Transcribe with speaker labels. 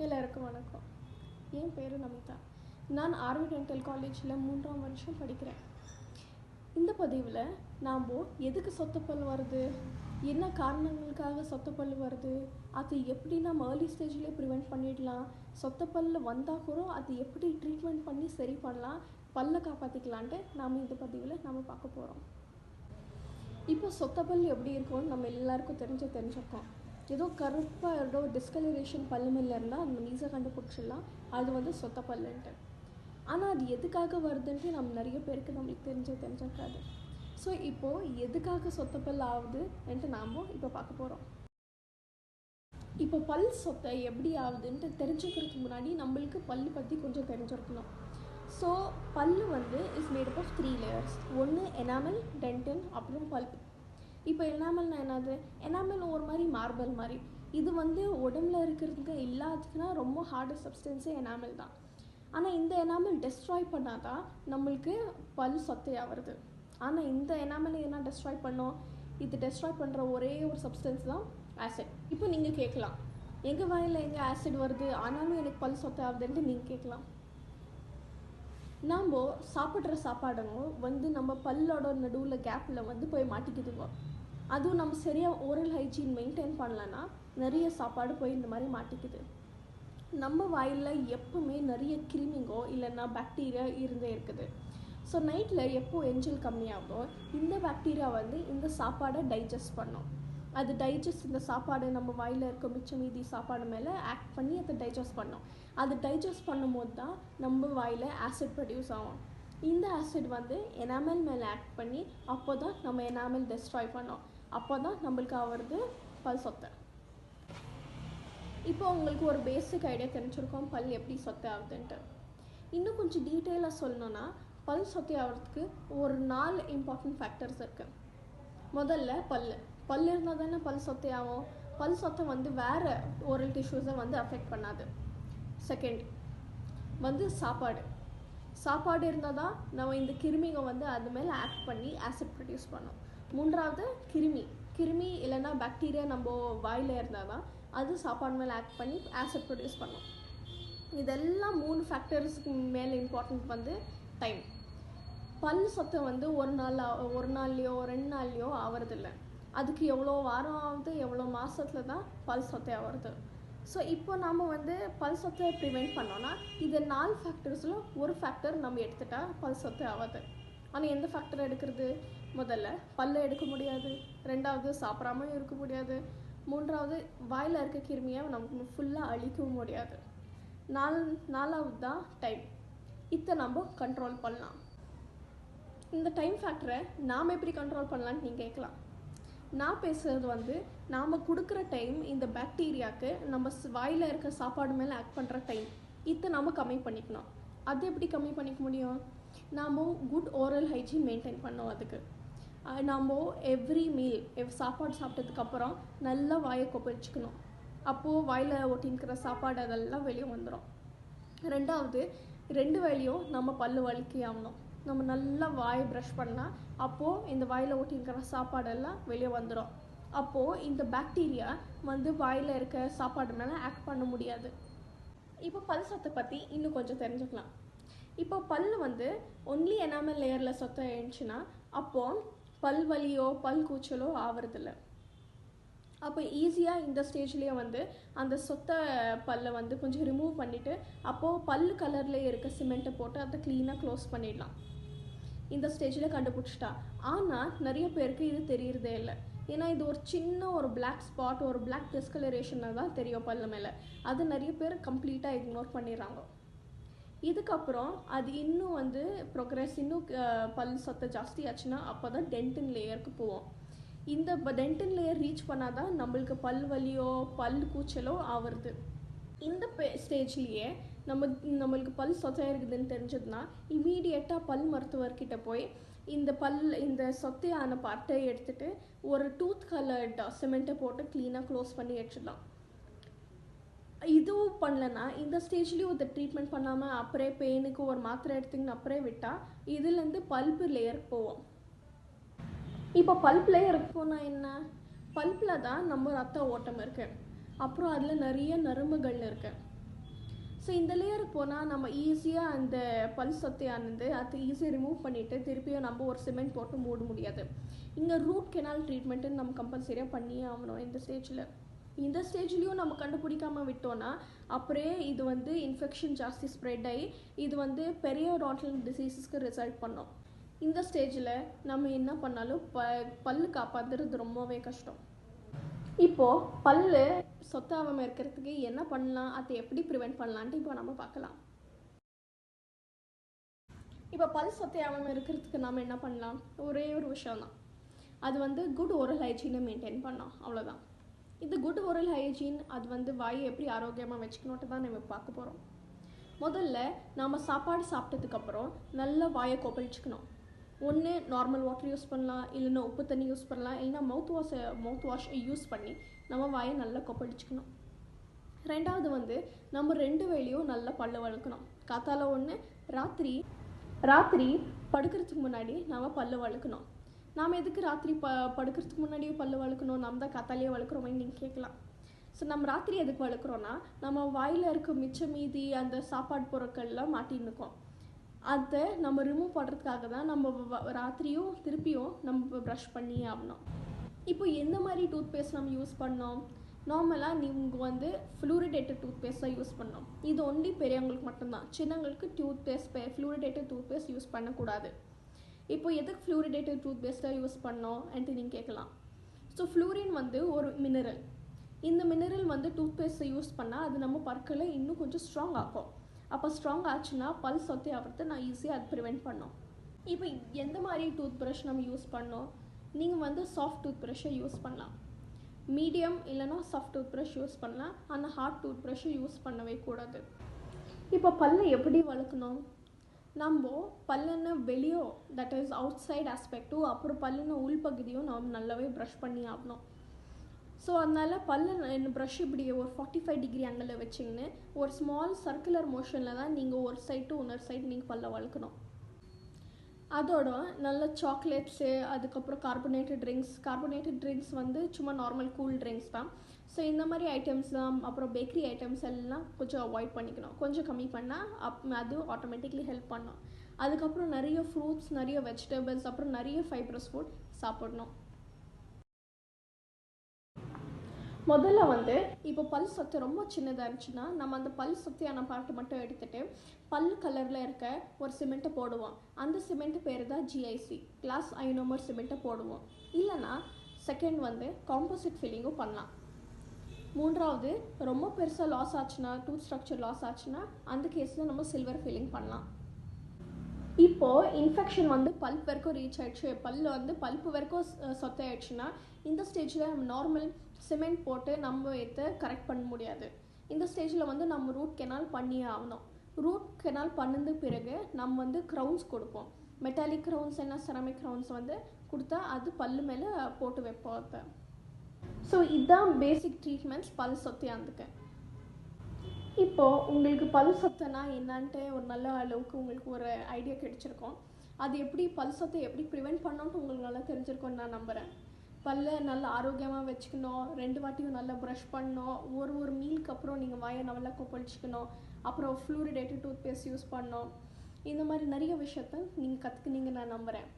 Speaker 1: எல்லாருக்கும் வணக்கம். என் பேர் நமிதா. நான் ஆர்வி டென்டல் காலேஜில் 3ஆம் வருஷம் படிக்கிறேன். இந்த பதிவில் நாம் எதுக்கு சொத்தப்பல் வருது, என்ன காரணங்களுக்காக சொத்தப்பல் வருது, அது எப்படி நம்ம ஏர்லி ஸ்டேஜ்லேயே ப்ரிவெண்ட் பண்ணிடலாம், சொத்தப்பல் வந்தால் கூட அது எப்படி ட்ரீட்மெண்ட் பண்ணி சரி பண்ணலாம், பல்லை காப்பாற்றிக்கலான்ட்டு நாம் இந்த பதிவில் நம்ம பார்க்க போகிறோம். இப்போ சொத்தப்பல் எப்படி இருக்கும்னு நம்ம எல்லாருக்கும் தெரிஞ்சிருக்கோம். ஏதோ கருப்பாக ஏதோ டிஸ்கலரேஷன் பல்லு மேலே இருந்தால் அந்த ஈஸியாக கண்டுபிடிச்சிடலாம் அது வந்து சொத்தப்பல்லுன்ட்டு. ஆனால் அது எதுக்காக வருதுன்ட்டு நம்ம நிறைய பேருக்கு நம்மளுக்கு தெரிஞ்சிருக்காது. ஸோ இப்போது எதுக்காக சொத்தப்பல் ஆகுதுன்ட்டு நாம் இப்போ பார்க்க போகிறோம். இப்போ பல் சொத்தை எப்படி ஆகுதுன்ட்டு தெரிஞ்சுக்கிறதுக்கு முன்னாடி நம்மளுக்கு பல் பற்றி கொஞ்சம் தெரிஞ்சிருக்கணும். ஸோ பல் வந்து is made up of 3 layers. ஒன்று எனாமல், டென்டின், அப்புறம் பல்ப். இப்போ எனாமல்னா என்னது? எனாமல் ஒரு மாதிரி மார்பல் மாதிரி. இது வந்து உடம்புல இருக்கிறதுக்கு எல்லாத்துக்குன்னா ரொம்ப ஹார்டு சப்ஸ்டன்ஸே எனாமல் தான். ஆனால் இந்த எனாமல் டெஸ்ட்ராய் பண்ணால் தான் நம்மளுக்கு பல் சொத்தையாக வருது. ஆனால் இந்த எனாமல் என்ன டெஸ்ட்ராய் பண்ணோம்? இது டெஸ்ட்ராய் பண்ணுற ஒரே ஒரு சப்ஸ்டன்ஸ் தான் ஆசிட். இப்போ நீங்கள் கேட்கலாம், எங்கள் வாயில் எங்கே ஆசிட் வருது ஆனாலும் எனக்கு பல் சொத்தை ஆகுதுன்ட்டு நீங்கள் கேட்கலாம். நாம் சாப்பிட்ற சாப்பாடுங்க வந்து நம்ம பல்லோட நடுவில் கேப்பில் வந்து போய் மாட்டிக்குதுங்க. அதுவும் நம்ம சரியாக ஓரல் ஹைஜீன் மெயின்டைன் பண்ணலன்னா நிறைய சாப்பாடு போய் இந்த மாதிரி மாட்டிக்குது. நம்ம வாயில் எப்பவுமே நிறைய கிருமிங்கோ இல்லைன்னா பாக்டீரியா இருந்தே இருக்குது. ஸோ நைட்டில் எப்போ என்ஜில் கம்மியாகுதோ இந்த பாக்டீரியா வந்து இந்த சாப்பாடை டைஜஸ்ட் பண்ணும். அது இந்த சாப்பாடு நம்ம வாயில் இருக்க மிச்சம் மீதி சாப்பாடு மேலே ஆக்ட் பண்ணி அதை டைஜஸ்ட் பண்ணும். அது டைஜஸ்ட் பண்ணும்போது தான் நம்ம வாயில் ஆசிட் ப்ரொடியூஸ் ஆகும். இந்த ஆசிட் வந்து எனாமல் மேலே ஆக்ட் பண்ணி அப்போ தான் நம்ம எனாமல் டெஸ்ட்ராய் பண்ணோம். அப்போ தான் நம்மளுக்கு ஆகிறது பல் சொத்தை. இப்போ உங்களுக்கு ஒரு பேசிக் ஐடியா தெரிஞ்சிருக்கோம் பல் எப்படி சொத்தை ஆகுதுன்ட்டு. இன்னும் கொஞ்சம் டீட்டெயிலாக சொல்லணுன்னா பல் சொத்தை ஆகிறதுக்கு ஒரு 4 இம்பார்ட்டன்ட் ஃபேக்டர்ஸ் இருக்குது. முதல்ல பல் இருந்தால் தானே பல் சொத்தை ஆகும். பல் சொத்தை வந்து வேறு ஓரல் டிஷ்யூஸை வந்து அஃபெக்ட் பண்ணாது. செகண்ட் வந்து சாப்பாடு இருந்தால் தான் நம்ம இந்த கிருமிங்க வந்து அது மேலே ஆக்ட் பண்ணி ஆசிட் ப்ரொடியூஸ் பண்ணோம். மூன்றாவது கிருமி இல்லைன்னா பாக்டீரியா நம்ம வாயில் இருந்தால் தான் அது சாப்பாடு மேலே ஆக்ட் பண்ணி ஆசிட் ப்ரொடியூஸ் பண்ணோம். இதெல்லாம் 3 ஃபேக்டர்ஸுக்கு மேலே இம்பார்ட்டன்ட் வந்து டைம். பல் சொத்தை வந்து ஒரு நாள்லையோ 2 நாள்லையோ ஆகிறதில்ல. அதுக்கு எவ்வளோ வாரம் ஆகுது, எவ்வளோ மாதத்தில் தான் பல் சொத்தையாக வருது. ஸோ இப்போ நம்ம வந்து பல் சொத்தை ப்ரிவெண்ட் பண்ணோன்னா இது 4 ஃபேக்டர்ஸில் ஒரு ஃபேக்டர் நம்ம எடுத்துட்டா பல் சொத்தை ஆகாது. ஆனால் எந்த ஃபேக்டர் எடுக்கிறது? முதல்ல பல்லை எடுக்க முடியாது, 2வது சாப்பிடாமல் இருக்க முடியாது, 3வது வாயில் இருக்க கிருமியை நமக்கு ஃபுல்லாக அழிக்கவும் முடியாது, 4வது தான் டைம். இதை நம்ம கண்ட்ரோல் பண்ணலாம். இந்த டைம் ஃபேக்டரை நாம் எப்படி கண்ட்ரோல் பண்ணலான்னு நீங்கள் கேட்கலாம். நான் பேசுகிறது வந்து நாம் கொடுக்குற டைம் இந்த பாக்டீரியாவுக்கு நம்ம வாயில் இருக்க சாப்பாடு மேலே ஆக்ட் பண்ணுற டைம். இதை நம்ம கம்மி பண்ணிக்கணும். அது எப்படி கம்மி பண்ணிக்க முடியும்? நாம் குட் ஓரல் ஹைஜீன் மெயின்டைன் பண்ணோம். அதுக்கு நாம் எவ்ரி மீல் சாப்பாடு சாப்பிட்டதுக்கப்புறம் நல்லா வாயை கொப்பளிச்சுக்கணும். அப்போது வாயில் ஒட்டின்கிற சாப்பாடு அதெல்லாம் வெளியே வந்துடும். 2வது 2 வேளையும் நம்ம பல்லு வலிக்கி ஆகணும். நம்ம நல்லா வாயை ப்ரஷ் பண்ணால் அப்போது இந்த வாயில் ஒட்டின்கிற சாப்பாடெல்லாம் வெளியே வந்துடும். அப்போது இந்த பாக்டீரியா வந்து வாயில் இருக்க சாப்பாடு மேலே ஆக்ட் பண்ண முடியாது. இப்போ பல் சொத்தை பற்றி இன்னும் கொஞ்சம் தெரிஞ்சுக்கலாம். இப்போ பல் வந்து ஒன்லி எனாமல் லேயரில் சொத்தை இருந்துச்சுன்னா அப்போது பல் வலியோ பல் கூச்சலோ ஆகிறதில்ல. அப்போ ஈஸியாக இந்த ஸ்டேஜ்லேயே வந்து அந்த சொத்தை பல்லை வந்து கொஞ்சம் ரிமூவ் பண்ணிவிட்டு அப்போது பல் கலரில் இருக்க சிமெண்ட்டை போட்டு அதை க்ளீனாக க்ளோஸ் பண்ணிடலாம். இந்த ஸ்டேஜில் கண்டுபிடிச்சிட்டா. ஆனால் நிறைய பேருக்கு இது தெரியறதே இல்லை. ஏன்னா இது ஒரு சின்ன ஒரு பிளாக் ஸ்பாட், ஒரு பிளாக் டிஸ்கலரேஷனாக தான் தெரியும் பல்லு மேலே. அது நிறைய பேர் கம்ப்ளீட்டாக இக்னோர் பண்ணிடுறாங்க. இதுக்கப்புறம் அது இன்னும் வந்து இன்னும் பல் சொத்தை ஜாஸ்தி ஆச்சுன்னா அப்போ தான் டென்டின் லேயருக்கு போவோம். இந்த டென்டின் லேயர் ரீச் பண்ணால் தான் நம்மளுக்கு பல் வலியோ பல் கூச்சலோ ஆகிறது. இந்த ஸ்டேஜ்லேயே நம்மளுக்கு பல் சொத்தையாக இருக்குதுன்னு தெரிஞ்சதுன்னா இமீடியட்டாக பல் மருத்துவர்கிட்ட போய் இந்த சொத்தையான பார்ட்டை எடுத்துகிட்டு ஒரு டூத் கலர்ட் சிமெண்ட்டை போட்டு க்ளீனாக க்ளோஸ் பண்ணி வச்சிடலாம். இதுவும் பண்ணலன்னா இந்த ஸ்டேஜ்லேயும் இதை ட்ரீட்மெண்ட் பண்ணாமல் அப்புறம் பெயினுக்கு ஒரு மாத்திரை எடுத்துங்கன்னு அப்புறம் விட்டால் இதுலேருந்து பல்ப்பு லேயருக்கு போவோம். இப்போ பல்ப் லேயருக்கு போனால் என்ன? பல்ப்பில் தான் நம்ம ரத்த ஓட்டம் இருக்குது. அப்புறம் அதில் நிறைய நரம்புகள் இருக்குது. ஸோ இந்த லேயருக்கு போனால் நம்ம ஈஸியாக அந்த பல் சொத்தையானது அது ஈஸியாக ரிமூவ் பண்ணிவிட்டு திருப்பியும் நம்ம ஒரு சிமெண்ட் போட்டு மூட முடியாது. இங்கே ரூட் கெனால் ட்ரீட்மெண்ட்டுன்னு நம்ம கம்பல்சரியாக பண்ணியே ஆகணும் இந்த ஸ்டேஜில். இந்த ஸ்டேஜ்லேயும் நம்ம கண்டுபிடிக்காமல் விட்டோன்னா அப்படியே இது வந்து இன்ஃபெக்ஷன் ஜாஸ்தி ஸ்ப்ரெட் ஆகி இது வந்து பெரியோடான்டல் டிசீஸஸ்க்கு ரிசல்ட் பண்ணோம். இந்த ஸ்டேஜில் நம்ம என்ன பண்ணாலும் பல் காப்பாற்றுறது ரொம்பவே கஷ்டம். இப்போது பல் சொத்தாகாமல் இருக்கிறதுக்கு என்ன பண்ணலாம், அதை எப்படி ப்ரிவெண்ட் பண்ணலான்ட்டு இப்போ நம்ம பார்க்கலாம். இப்போ பல் சொத்தையாகாமல் இருக்கிறதுக்கு நம்ம என்ன பண்ணலாம், ஒரே ஒரு விஷயம்தான், அது வந்து குட் ஓரல் ஹைஜீனை மெயின்டைன் பண்ணோம், அவ்வளோதான். இது குட் ஓரல் ஹைஜீன் அது வந்து வாயை எப்படி ஆரோக்கியமாக வச்சுக்கணுன்ட்டு தான் நம்ம பார்க்க போகிறோம். முதல்ல நம்ம சாப்பாடு சாப்பிட்டதுக்கப்புறம் நல்லா வாயை கொப்பளிச்சுக்கணும். ஒன்று நார்மல் வாட்டர் யூஸ் பண்ணலாம், இல்லைன்னா உப்பு தண்ணி யூஸ் பண்ணலாம், இல்லைன்னா மவுத் வாஷ் யூஸ் பண்ணி நம்ம வாயை நல்லா கொப்பளிச்சுக்கணும். ரெண்டாவது வந்து நம்ம 2 வேளையும் நல்லா பல்லு வளர்க்கணும். காத்தால ஒன்று, ராத்திரி படுக்கிறதுக்கு முன்னாடி நம்ம பல்லு வளர்க்கணும். நாம் எதுக்கு ராத்திரி படுக்கிறதுக்கு முன்னாடியும் பல்லு வளர்க்கணும், நம்ம தான் காத்தாலேயே வளர்க்குறோமேன்னு நீங்கள் கேட்கலாம். ஸோ நம்ம ராத்திரி எதுக்கு வளர்க்குறோன்னா நம்ம வாயில் இருக்க மிச்ச மீதி அந்த சாப்பாடு பொருட்கள்லாம் மாட்டின்னு இருக்கோம். அதை நம்ம ரிமூவ் பண்ணுறதுக்காக தான் நம்ம ராத்திரியும் திருப்பியும் நம்ம ப்ரஷ் பண்ணியே ஆகணும். இப்போ எந்த மாதிரி டூத் பேஸ்ட் நம்ம யூஸ் பண்ணோம், நார்மலாக நீங்கள் வந்து ஃப்ளூரிடேட்டட் டூத் பேஸ்ட் தான் யூஸ் பண்ணோம். இது ஒன்லி பெரியவங்களுக்கு மட்டும்தான், சின்னங்களுக்கு ஃப்ளூரிடேட்டட் டூத் பேஸ்ட் யூஸ் பண்ணக்கூடாது. இப்போ எதுக்கு ஃப்ளூரிடேட்டட் டூத் பேஸ்ட்டாக யூஸ் பண்ணோம் என்று நீங்கள் கேட்கலாம். ஸோ ஃப்ளூரின் வந்து ஒரு மினரல். இந்த மினரல் வந்து டூத் பேஸ்ட்டை யூஸ் பண்ணால் அது நம்ம பற்களை இன்னும் கொஞ்சம் ஸ்ட்ராங் ஆகும். அப்போ ஸ்ட்ராங் ஆச்சுன்னா பல் சொத்தை ஆகிறத நான் ஈஸியாக அது ப்ரிவெண்ட் பண்ணோம். இப்போ எந்த மாதிரி டூத் ப்ரஷ் நம்ம யூஸ் பண்ணோம், நீங்கள் வந்து சாஃப்ட் டூத் ப்ரஷ்ஷை யூஸ் பண்ணலாம், மீடியம் இல்லைனா சாஃப்ட் டூத் ப்ரஷ் யூஸ் பண்ணலாம், ஆனால் ஹார்ட் டூத் ப்ரஷ்ஷை யூஸ் பண்ணவே கூடாது. இப்போ பல்லை எப்படி வளர்க்கணும், நம்ம பல்லுன்னு வெளியோ தட் இஸ் அவுட் சைட் ஆஸ்பெக்டும் அப்புறம் பல்லுன்னு உள்பகுதியும் நம்ம நல்லாவே ப்ரஷ் பண்ணி ஆகணும். ஸோ அதனால் பல்லு ப்ரஷ் இப்படி ஒரு 45 டிகிரி ஆங்கிளில் வச்சிங்கன்னு ஒரு ஸ்மால் சர்க்குலர் மோஷனில் தான் நீங்கள் ஒரு சைட் டு இன்னொரு சைட் நீங்கள் பல்ல வளர்க்கணும். அதோட நல்ல சாக்லேட்ஸு, அதுக்கப்புறம் கார்பனேட்டட் ட்ரிங்க்ஸ் வந்து சும்மா நார்மல் கூல் ட்ரிங்க்ஸ் தான். ஸோ இந்த மாதிரி ஐட்டம்ஸ் தான், அப்புறம் பேக்கரி ஐட்டம்ஸ் எல்லாம் கொஞ்சம் அவாய்ட் பண்ணிக்கணும். கொஞ்சம் கம்மி பண்ணால் அது ஆட்டோமேட்டிக்லி ஹெல்ப் பண்ணும். அதுக்கப்புறம் நிறைய ஃப்ரூட்ஸ், நிறைய வெஜிடபிள்ஸ், அப்புறம் நிறைய ஃபைப்ரஸ் ஃபுட் சாப்பிடணும். முதல்ல வந்து இப்போ பல் சொத்தை ரொம்ப சின்னதாக இருந்துச்சுன்னா நம்ம அந்த பல் சொத்தையான பார்ட்டை மட்டும் எடுத்துகிட்டு பல் கலரில் இருக்க ஒரு சிமெண்ட்டை போடுவோம். அந்த சிமெண்ட்டு பேர் தான் GIC, கிளாஸ் ஐனோமர் சிமெண்ட்டை போடுவோம். இல்லைனா செகண்ட் வந்து காம்போசிட் ஃபில்லிங்கும் பண்ணலாம். மூன்றாவது ரொம்ப பெருசாக லாஸ் ஆச்சுன்னா, டூத் ஸ்ட்ரக்சர் லாஸ் ஆச்சுன்னா அந்த கேஸில் நம்ம சில்வர் ஃபில்லிங் பண்ணலாம். இப்போது இன்ஃபெக்ஷன் வந்து பல்ப் வரைக்கும் ரீச் ஆகிடுச்சு, பல்ப்பு வரைக்கும் சொத்தையாயிடுச்சுன்னா இந்த ஸ்டேஜில் நம்ம நார்மல் சிமெண்ட் போட்டு நம்ம இதை கரெக்ட் பண்ண முடியாது. இந்த ஸ்டேஜில் வந்து நம்ம ரூட் கெனால் பண்ணியே ஆகணும். ரூட் கெனால் பண்ணது பிறகு நம்ம வந்து க்ரௌன்ஸ் கொடுப்போம். மெட்டாலிக் க்ரௌன்ஸ் என்ன செராமிக் க்ரௌன்ஸ் வந்து கொடுத்தா அது பல்லு மேலே போட்டு வைப்போம். அப்போ ஸோ இதுதான் பேசிக் ட்ரீட்மெண்ட்ஸ் பல் சொத்தையானதுக்கு. இப்போது உங்களுக்கு பல் சொத்தைனா என்னான்ட்டு ஒரு நல்ல அளவுக்கு உங்களுக்கு ஒரு ஐடியா கிடைச்சிருக்கோம். அது எப்படி பல் சொத்தை எப்படி ப்ரிவெண்ட் பண்ணோன்ட்டு உங்களுக்கு நல்லா தெரிஞ்சிருக்கோன்னு நான் நம்புகிறேன். பல்லை நல்லா ஆரோக்கியமாக வச்சுக்கணும், 2 வாட்டியும் நல்லா ப்ரஷ் பண்ணணும், ஒரு மீலுக்கு அப்புறம் நீங்கள் வாயை நல்லா கொப்பளிச்சிக்கணும், அப்புறம் ஃப்ளூரிடேட்டட் டூத் பேஸ்ட் யூஸ் பண்ணணும். இந்த மாதிரி நிறைய விஷயத்த நீங்கள் கற்றுக்குனீங்கன்னு நான் நம்புகிறேன்.